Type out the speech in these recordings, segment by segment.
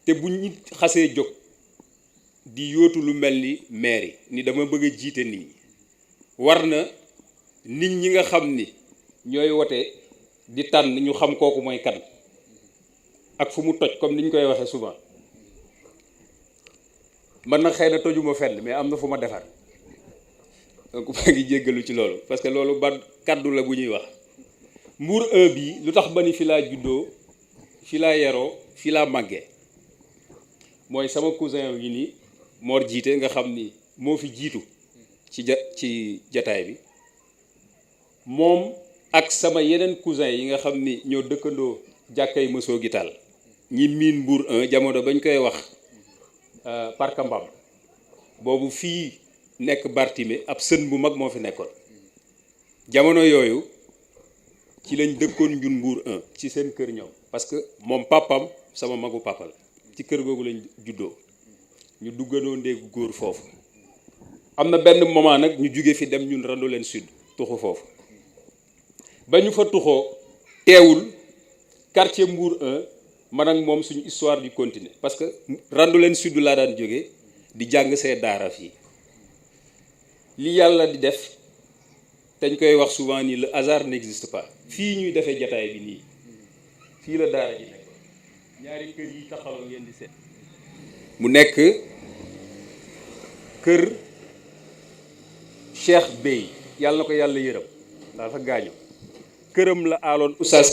te bu ñu xasee jóg di yóotu lu mel ni maire ni dama bëgg a jiite nit ñi war na nit ñi nga xam ni ñooy wote di tànn ñu xam kooku mooy kan ak fu mu toj comme ni ñu koy waxee souvent man nag xëy na tojuma fenn mais am na fu ma defar donc maa ngi jéggalu ci loolu parce que loolu ba kaddu la bu ñuy wax Mbour 1 bii lu tax ba ni fi laa juddoo fi laa yaroo fi laa màggee mooy sama cousin yi ni Mor jiite nga xam ni moo fi jiitu ci jataay bi moom ak sama yeneen cousin yi nga xam ni ñoo dëkkandoo jàkkay mësoo gi taal ñi miin Mbour 1 jamono bañ koy wax Parka Mbam boobu fii nekk Bartimé ab sën bu mag moo fi nekkoon jamono yooyu ci lañ dëkkoon ñun Mbour 1 ci seen kër ñoom parce que moom papam sama magu papa la ci kër googu lañ juddoo ñu duggandoo ndéegu góor foofu am na benn moment nag ñu jóge fi dem ñun Randoulène Sud tuxu foofu ba ñu fa tuxoo teewul quartier Mbour 1 man ak moom suñu histoire di continuer parce que Randoulène Sud laa daan jógee di jàng see daara fii li yàlla di def dañ koy wax souvent ni le hasard n'existe pas fii ñuy defee jataay bi nii fii la daara ji nekk ñaari kër yi taxaw ngeen di seet mu nekk kër Cheikh Bey yàlla na ko yàlla yërëm dafa gaañu këram la aaloon Oustaz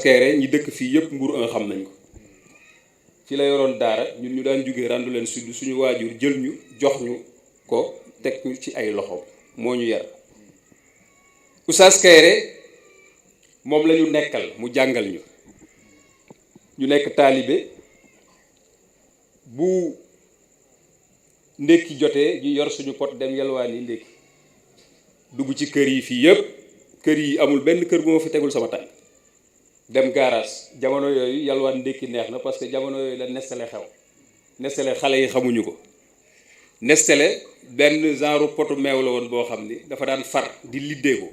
Kayre ñi dëkk fii yëpp Mbour 1 xam nañ ko fi la yoroon daara ñun ñu daan jógee Randoulène Sud suñu waajur jël ñu jox ñu ko teg ñu ci ay loxo moo ñu yar Oustaz Kayre moom la ñu nekkal mu jàngal ñu nekk taalibe bu ndékki jotee ñu yor suñu pot dem yalwaani ndékki dugg ci kër yi fii yëpp kër yi amul benn kër bu ma fi tegul sama tànk dem garage jamono yooyu yalwaan ndékki neex na parce que jamono yooyu la Nestlé xew Nestlé xale yi xamuñu ko Nestlé benn genre potu meew la woon boo xam ni dafa daan far di liddee ko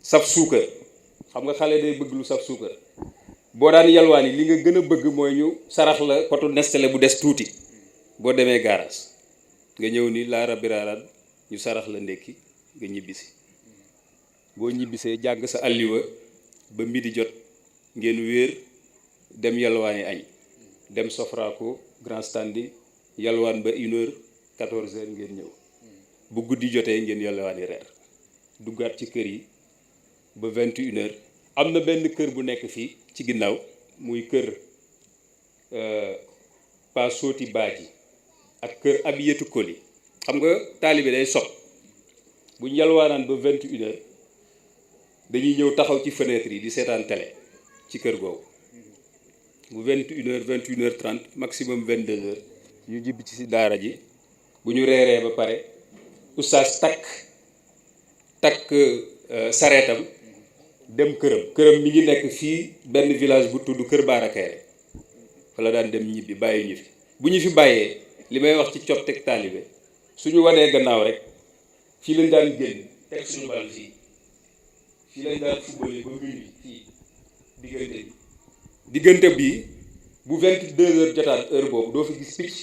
saf suukar xam nga xale day bëgg lu saf suukar boo daan yalwaan yi li nga gën a bëgg mooy ñu sarax la potu Nestlé bu des tuuti boo demee garage nga ñëw ni laara biraaran ñu sarax la ndékki nga ñibbisi boo ñibbisee jàng sa alliwa ba midi jot ngeen wéer dem yalwaani añ dem Sofraco Grand Standi yalwaan ba 1h 14h ngeen ñëw bu guddi jotee ngeen yalwaani reer duggaat ci kër yi ba 21h am na benn kër bu nekk fii ci ginnaaw muy kër Pa Sooti Baaji ak kër Abiyatu Koli xam nga taalibe day sot bu ñu yalwaanaan ba 21h dañuy ñëw taxaw ci fenêtre yi di seetaan télé ci kër googu bu 21h 21h30 maximum 22h ñu jibbi ci daara ji bu ñu reeree ba pare oustaz takk sareetam dem këram mi ngi nekk fii benn village bu tudd Kër Baara Kayre fa la daan dem ñibbi bàyyi ñu fi bu ñu fi bàyyee li may wax ci cop teg taalibe suñu wanee gannaaw rek fii lañ daan génn teg suñu bal fii lañ daan footballé ba minuit fii diggante bi bu 22h jotaan heure boobu doo fi gis picc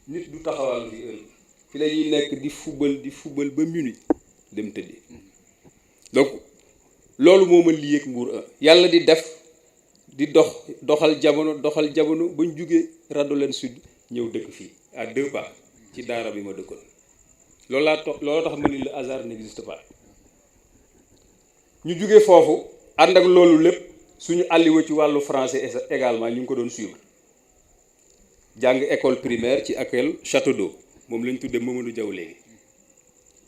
nit du taxawal fi heure fi la ñuy nekk di football ba minuit dem tëddi donc loolu moo ma lii ak Mbour 1 yàlla di def di doxal jamono bañ jugee Randoulène Sud ñëw dëkk fii à 2 pas ci daara bi ma dëkkoon loolu tax ma ni le hasard n'existe pas ñu jugee foofu ànd ak loolu lépp suñu àlliwa ci wàllu français également ñu ngi ko doon suivre jàng école primaire ci école Château d'Eau moom lañ tuddee Mamadou Diaw léegi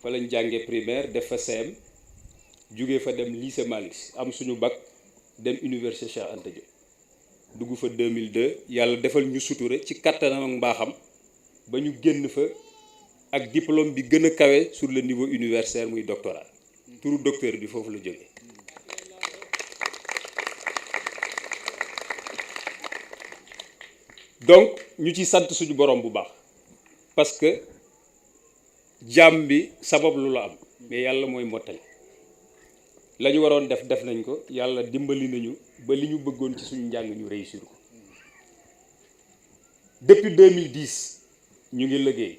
fa lañ jàngee primaire def fa CM jugee fa dem lycée Malick am suñu bac dem université Cheikh Anta Diop dugg fa 2002 yàlla defal ñu suture ci kattanam ak mbaaxam ba ñu génn fa ak diplôme bi gën a kawe sur le niveau universitaire muy doctorat turu docteur bi foofu la jógee donc ñu ci sant suñu borom bu baax parce que jaam bi sabab lu la am mais yàlla mooy mottali la ñu waroon def nañ ko yàlla dimbali nañu ba li ñu bëggoon ci suñu njàng ñu réussir ko depuis 2010 ñu ngi liggéey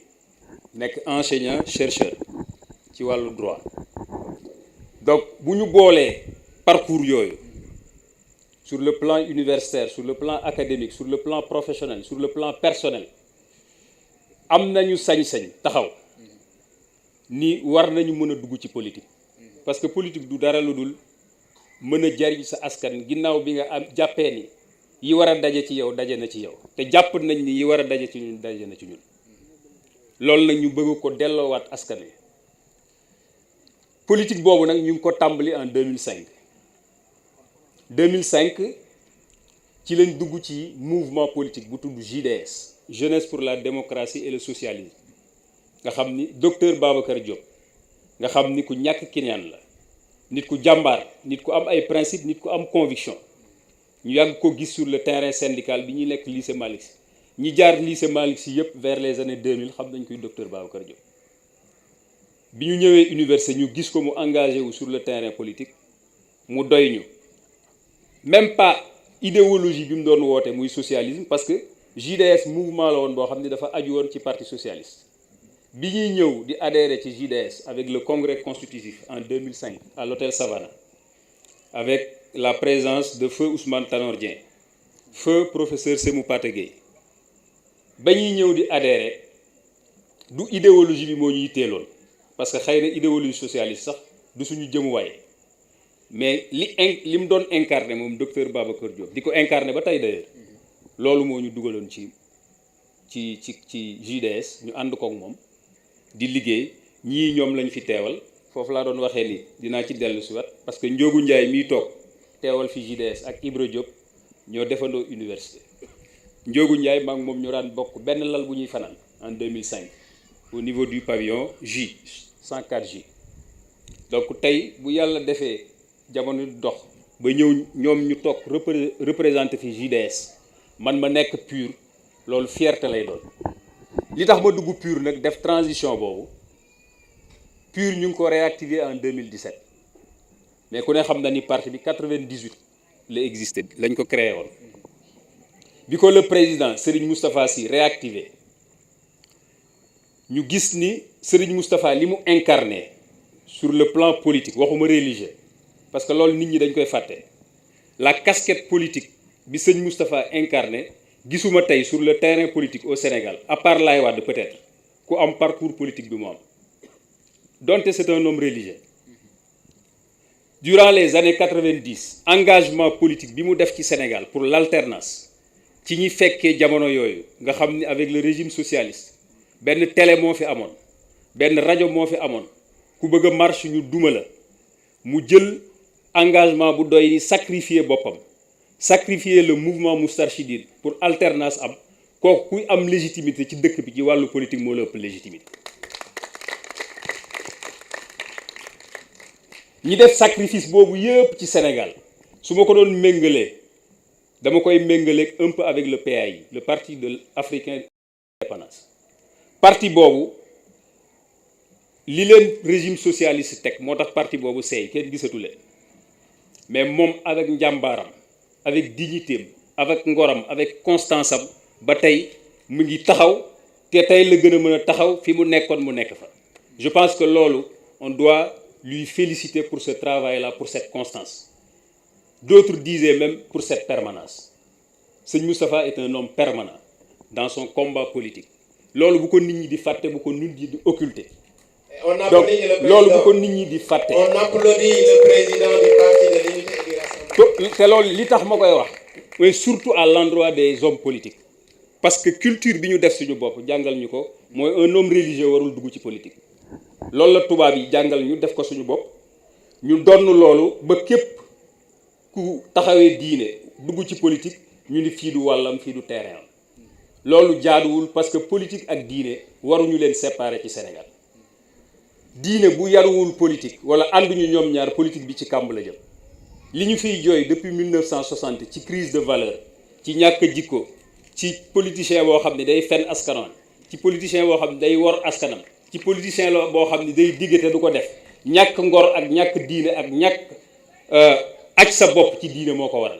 nekk enseignant chercheur ci wàllu droit donc bu ñu boolee parcours yooyu sur le plan universitaire sur le plan académique sur le plan professionnel sur le plan personnel am nañu sañ-sañ taxaw ni war nañu mën a dugg ci politique parce que politique du dara lu dul mën a jariñ sa askan ginnaaw bi nga am jàppee ni yi war a daje ci yow daje na ci yow te jàpp nañ ni yi war a daje ci ñun daje na ci ñun loolu nag ñu bëgg ko delloowaat askan wi politique boobu nag ñu ngi ko tàmbali en 2005 2005 ci lañ dugg ci mouvement politique bu tudd JDS Jeunesse pour la démocratie et le socialisme nga xam ni docteur Babacar Diop nga xam ni ku ñàkk kiñaan la nit ku jàmbaar nit ku am ay principe nit ku am conviction ñu yàgg ko gis sur le terrain syndical bi ñuy nekk lycée Malick Sy ñi jaar lycée Malick Sy yëpp vers les années 2000 xam nañ koy docteur Babacar Diop bi ñu ñëwee université ñu gis ko mu engagé wu sur le terrain politique mu doy ñu même pas idéologie bi mu doon woote muy socialisme parce que JDS mouvement la woon boo xam ne dafa aju woon ci parti socialiste bi ñuy ñëw di adhérer ci JDS avec le congrès constitutif en 2005 à l'hôtel Savana avec la présence de feu Ousmane Tanor Dieng feu professeur Sémou Pathé Gueye ba ñuy ñëw di adhérer du idéologie bi moo ñu yitteeloon parce que xëy na idéologie socialiste sax du suñu jëmuwaay mais li mu doon incarné moom docteur Babacar Diop di ko incarné ba tey d'ailleurs loolu moo ñu dugaloon ci JDS ñu ànd kook moom di liggéey ñii ñoom lañ fi teewal foofu laa doon waxee ni dinaa ci dellu si wat parce que Ndiogou Ndiaye miy toog teewal fi JDS ak Ibra Diop ñoo defandoo université Ndiogou Ndiaye maa ngi moom ñu daan bokk benn lal bu ñuy fanaan en 2005 au niveau du pavillon J 104J donc tey bu yàlla defee jamono dox ba ñëw ñoom ñu toog représenté fi JDS man ma nekk PUR loolu fierté lay doon li tax ma dugg PUR nag def transition boobu PUR ñu ngi ko réactivé en 2017 mais ku ne xam na ni parti bi 98 la existé lañ ko créé woon bi ko le président Serigne Moustapha Sy réactivé ñu gis ni Serigne Moustapha li mu incarné sur le plan politique waxuma religieux parce que loolu nit ñi dañ koy fàtte la casquette politique bi sëñ Moustapha incarné gisuma tey sur le terrain politique au Sénégal à part Laye Wade peut-être ku am parcours politique bi mu am donte c'est un homme religieux durant les années 90 engagement politique bi mu def ci Sénégal pour l'alternance ci ñi fekkee jamono yooyu nga xam ni avec le régime socialiste benn télé moo fi amoon benn rajo moo fi amoon ku bëgg a marche ñu duma la mu jël engagement bu doy ni sacrifier boppam sacrifier le mouvement Moustarchidine pour alternance am kooku kuy am légitimité ci dëkk bi ci wàllu politique moo la ëpp légitimité ñi def sacrifice boobu yëpp ci Sénégal su ma ko doon méngalee dama koy méngaleeg un peu avec le PAI le parti de africain d'indépendance parti boobu li leen régime socialiste teg moo tax parti boobu seey kenn gisatu leen mais moom avec njàmbaaram avec dignitéem avec ngoram avec constance am ba tey mu ngi taxaw te tey la gën a mën a taxaw fi mu nekkoon mu nekk fa je pense que loolu on doit lui féliciter pour ce travail-là pour cette constance d'autres disaient même pour cette permanence Sëñ Moustapha est un homme permanent dans son combat politique loolu bu ko nit ñi di fàtte bu ko nit ñi di occulter donc loolu bu ko nit ñi di fàtte on applaudit le président du parti de l'unité et du rassemblement te loolu li tax ma koy wax mais surtout à l'endroit des hommes politiques parce que culture bi ñu def suñu bopp jàngal ñu ko mooy un homme religieux warul dugg ci politique loolu la tubaab yi jàngal ñu def ko suñu bopp ñu donn loolu ba képp ku taxawee diine dugg ci politique ñu ni fii du wàllam fii du terrain am loolu jaaduwul parce que politique ak diine waruñu leen séparer ci Sénégal diine bu yaruwul politique wala ànduñu ñoom ñaar politique bi ci kàmb la jëm li ñu fiy jooy depuis 1960 ci crise de valeur ci ñàkk jikko ci politicien boo xam ne day fen askanam ci politicien boo xam ne day wor askanam ci politicien la boo xam ne day diggate du ko def ñàkk ngor ak ñàkk diine ak ñàkk aj sa bopp ci diine moo ko waral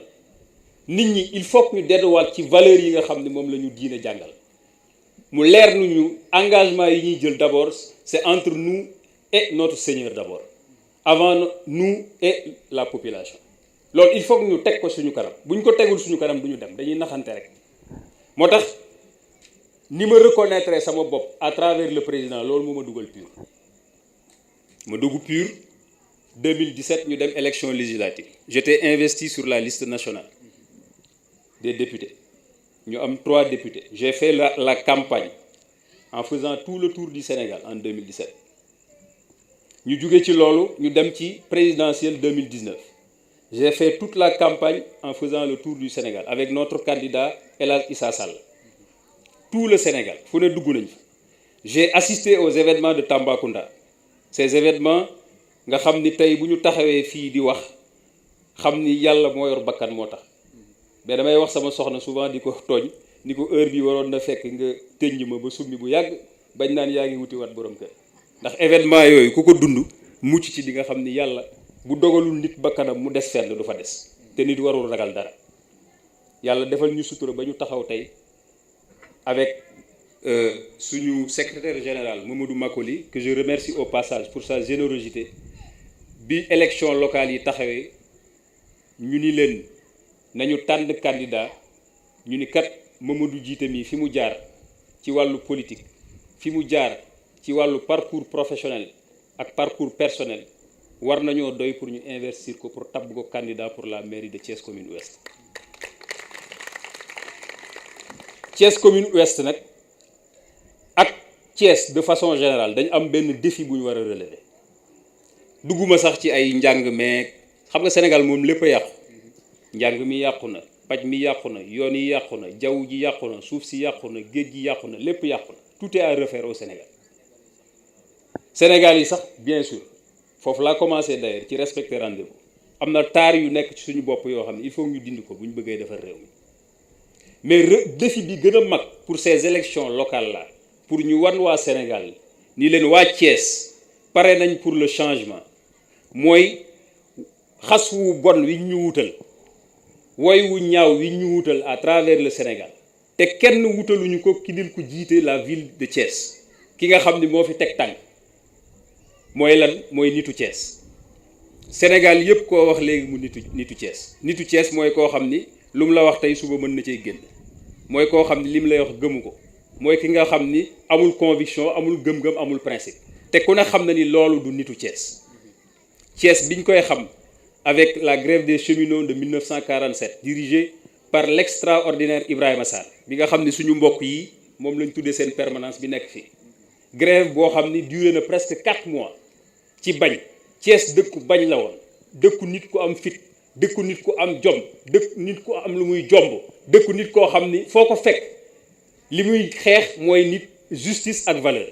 nit ñi il faut que ñu delluwaat ci valeurs yi nga xam ne moom la ñu diine jàngal mu leer nu ñu engagement yi ñuy jël d'abord c'est entre nous et notre Seigneur d'abord avant nous et la population loolu il faut que ñu teg ko suñu kanam bu ñu ko tegul suñu kanam du ñu dem dañuy naxante rek moo tax ni ma reconnaître sama bopp à travers le président loolu moo ma dugal PUR ma dugg PUR 2017 ñu dem élection législative j'étais investi sur la liste nationale des députés ñu am 3 députés j'ai fait la campagne en faisant tout le tour du Sénégal en 2017 ñu jóge ci loolu ñu dem ci présidentielle 2019 j'ai fait toute la campagne en faisant le tour du Sénégal avec notre candidat El Hadj Issa Sall tout le Sénégal fu ne dugg nañ fa j'ai assisté aux événements de Tambacounda ces événements nga xam ni tey bu ñu taxawee fii di wax xam ni yàlla moo yor bakkan moo tax mais damay wax sama soxna souvent di ko tooñ ni ko heure bi waroon na fekk nga tënj ma ba summi bu yàgg bañ naan yaa ngi wuti wat borom kër ndax événement yooyu ku ko dund mucc ci di nga xam ni yàlla bu dogalul nit bakkanam mu des fenn du fa des te nit warul ragal dara yàlla defal ñu sutura ba ñu taxaw tey avec suñu secrétaire général Mamadou Makoli que je remercie au passage pour sa générosité bi élection locale yi taxawee ñu ni leen nañu tànn candidat ñu ni kat Mamadou jiite mi fi mu jaar ci wàllu politique fi mu jaar ci wàllu parcours professionnel ak parcours personnel war nañoo doy pour ñu investir ko pour tabb ko candidat pour la mairie de Thiès commune ouest Thiès commune ouest nag ak Thiès de façon générale dañu am benn défi bu ñu war a relever dugguma sax ci ay njàng meeg xam nga Sénégal moom lépp a yàqu njàng mi yàqu na paj mi yàqu na yoon yi yàqu na jaww ji yàqu na suuf si yàqu na géej gi yàqu na lépp yàqu na tout est à refaire au Sénégal Sénégal yi sax bien sûr foofu laa commencé d'ailleurs ci respecter rendez-vous am na taar yu nekk ci suñu bopp yoo xam ne il faut ñu dindi ko bu ñu bëggee defar réew mi mais défi bi gën a mag pour ces élections locales là pour ñu wan waa Sénégal ni leen waa Thiès pare nañ pour le changement mooy xas wu bon wi ñu wutal woy wu ñaaw wi ñu wutal à travers le Sénégal te kenn wutaluñu ko ki dil ko jiite la ville de Thiès ki nga xam ni moo fi teg tànk mooy lan mooy nitu Thiès Sénégal yëpp koo wax léegi mu nitu Thiès mooy koo xam ni lu mu la wax tey suba mën na cee génn mooy koo xam ni li mu lay wax gëmu ko mooy ki nga xam ni amul conviction amul gëm-gëm amul principe te ku ne xam na ni loolu du nitu Thiès biñ koy xam avec la grève des cheminots de 1947 dirigée par l'extraordinaire Ibrahima Sarr bi nga xam ni suñu mbokk yi moom lañ tuddee seen permanence bi nekk fii grève boo xam ni duré na presque 4 mois ci bañ Thiès dëkku bañ la woon dëkku nit ku am fit dëkku nit ku am jom dëkku nit ku am lu muy jomb dëkku nit koo xam ni foo ko fekk li muy xeex mooy nit justice ak valeur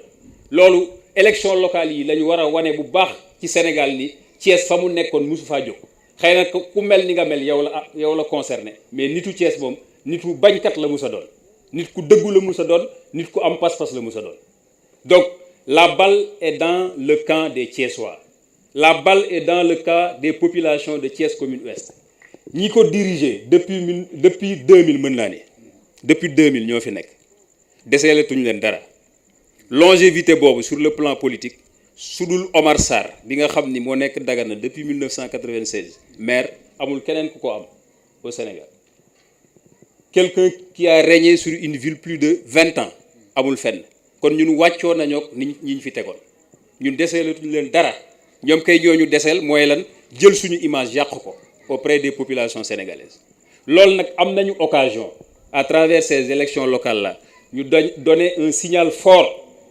loolu élection locale yi la ñu war a wane bu baax ci Sénégal ni Thiès fa mu nekkoon mosu faa jóg xëy na ku mel ni nga mel yow la concerné mais nitu Thiès moom nitu bañkat la mus a doon nit ku dëggu la mus a doon nit ku am pas-pas la mus a doon donc la balle est dans le camp des Thiessois la balle est dans le camp des populations de Thiès commune ouest ñi ko diriger depuis 2000 mën naa ni depuis 2000 ñoo fi nekk deseelatuñu leen dara longévité boobu sur le plan politique sudul Omar Sarr bi nga xam ni moo nekk Dagana depuis 1996 maire amul keneen ku ko am au Sénégal quelqu'un qui a régné sur une ville plus de 20 ans amul fenn kon ñun wàccoo nañoo ni ñi ñu fi tegoon ñun deseelatuñu leen dara ñoom kay ñooñu deseel mooy lan jël suñu image yàq ko auprès des populations sénégalaises loolu nag am nañu occasion à travers ces élections locales là ñu donner un signal fort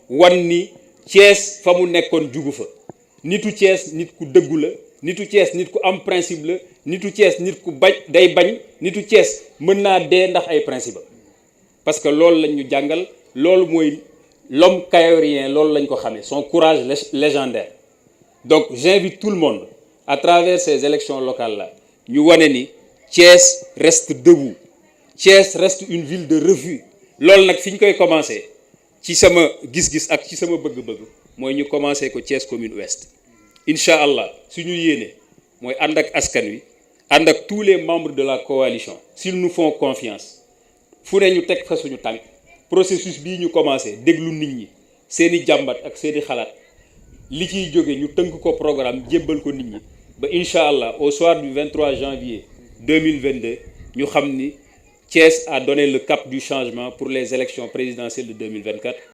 wan ni Thiès fa mu nekkoon jugu fa nitu Thiès nit ku dëggu la nitu Thiès nit ku am principe la nitu Thiès nit ku day bañ nitu Thiès mën naa dee ndax ay principe parce que loolu lañ ñu jàngal loolu mooy l'homme kayorien loolu lañ ko xamee son courage légendaire donc j'invite tout le monde à travers ces élections locales là ñu wane ni Thiès reste debout Thiès reste une ville de refus loolu nag fi ñu koy commencer ci sama gis-gis ak ci sama bëgg-bëgg mooy ñu commencer ko Thiès commune ouest incha allah suñu yéene mooy ànd ak askan wi ànd ak tous les membres de la coalition s'ils nous font confiance fu ne ñu teg fa suñu tànk processus bii ñu commencé déglu nit ñi seeni jàmbat ak seeni xalaat li ciy jóge ñu tënk ko programme jébbal ko nit ñi ba incha allah au soir du 23 janvier 2022 ñu xam ni Thiès a donné le cap du changement pour les élections présidentielles de 2024.